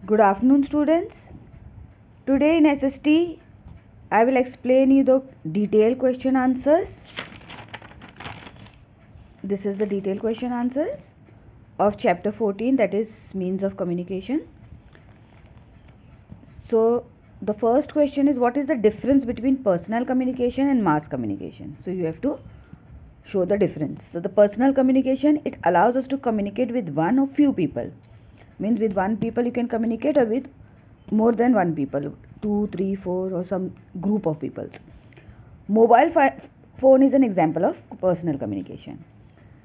Good afternoon, students. Today in SST, I will explain you the detailed question answers. This is the detailed question answers of chapter 14, that is means of communication. So the first question is, what is the difference between personal communication and mass communication? So you have to show the difference. So the personal communication, it allows us to communicate with one or few people. Means with one people you can communicate, or with more than one people, 2, 3, 4, or some group of people. Mobile phone is an example of personal communication.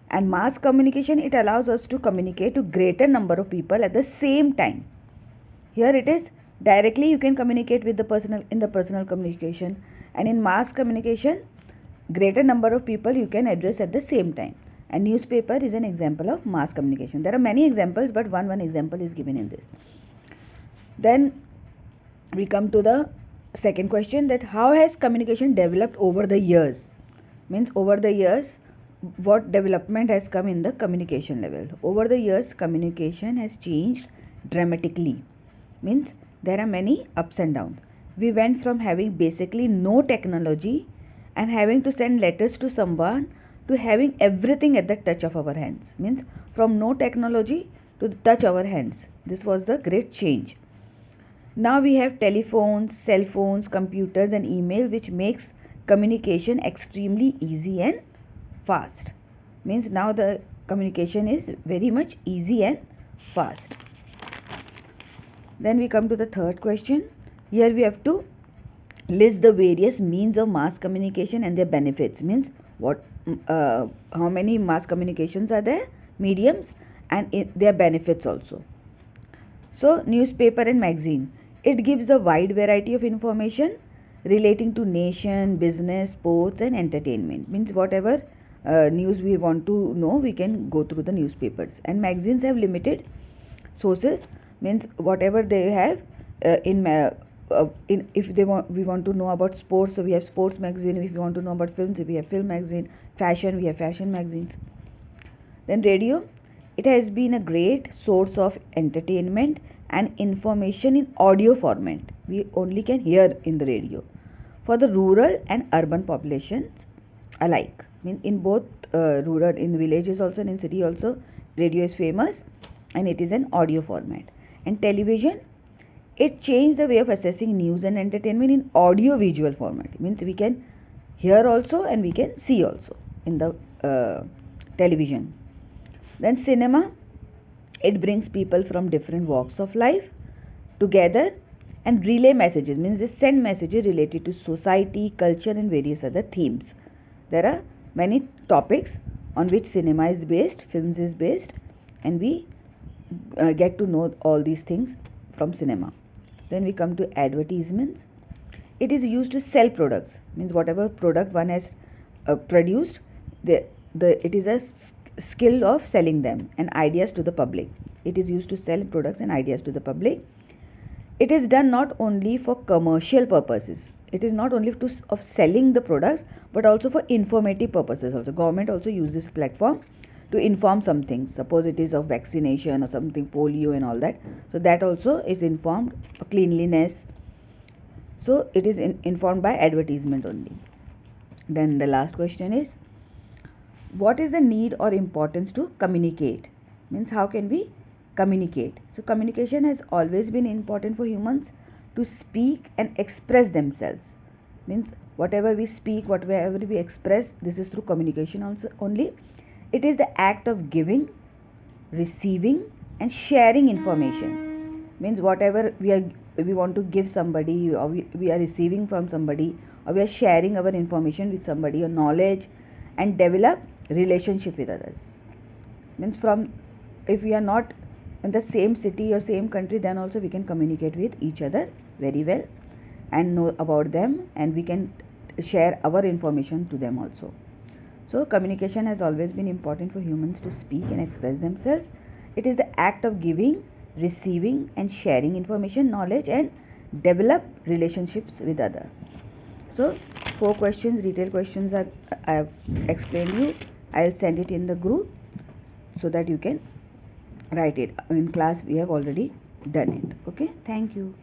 And mass communication, it allows us to communicate to greater number of people at the same time. Here it is directly you can communicate with the personal communication, and in mass communication greater number of people you can address at the same time. And newspaper is an example of mass communication. There are many examples, but one example is given in this. Then we come to the second question, that how has communication developed over the years? Means over the years what development has come in the communication level. Over the years communication has changed dramatically. Means there are many ups and downs. We went from having basically no technology and having to send letters to someone to having everything at the touch of our hands. Means from no technology to touch our hands. This was the great change. Now we have telephones, cell phones, computers and email, which makes communication extremely easy and fast. Means now the communication is very much easy and fast. Then we come to the third question. Here we have to list the various means of mass communication and their benefits. Means what, how many mass communications are there, mediums, and their benefits also. So newspaper and magazine, it gives a wide variety of information relating to nation, business, sports and entertainment. Means whatever news we want to know, we can go through the newspapers. And magazines have limited sources. Means whatever they have if we want to know about sports, so we have sports magazine. If we want to know about films, we have film magazine. Fashion, we have fashion magazines. Then radio, it has been a great source of entertainment and information in audio format. We only can hear in the radio for the rural and urban populations alike. In both rural, in villages also and in city also, radio is famous, and it is an audio format. And television, it changed the way of assessing news and entertainment in audio visual format. Means we can hear also and we can see also in the television. Then cinema, it brings people from different walks of life together and relay messages. Means they send messages related to society, culture and various other themes. There are many topics on which cinema is based, films is based, and we get to know all these things from cinema. Then we come to advertisements. It is used to sell products. Means whatever product one has produced, it is a skill of selling them and ideas to the public. It is used to sell products and ideas to the public. It is done not only for commercial purposes. It is not only of selling the products, but also for informative purposes also. Government also use this platform to inform something. Suppose it is of vaccination or something, polio and all that. So that also is informed, cleanliness. So it is informed by advertisement only. Then the last question is, what is the need or importance to communicate? Means how can we communicate? So communication has always been important for humans to speak and express themselves. Means whatever we speak, whatever we express, this is through communication also only. It is the act of giving, receiving and sharing information. Means whatever we want to give somebody, or we are receiving from somebody, or we are sharing our information with somebody, or knowledge, and develop relationship with others. Means from, if we are not in the same city or same country, then also we can communicate with each other very well and know about them, and we can share our information to them also. So communication has always been important for humans to speak and express themselves. It is the act of giving, receiving and sharing information, knowledge and develop relationships with others. So 4 questions, detailed questions I have explained you. I'll send it in the group so that you can write it. In class we have already done it. Okay, thank you.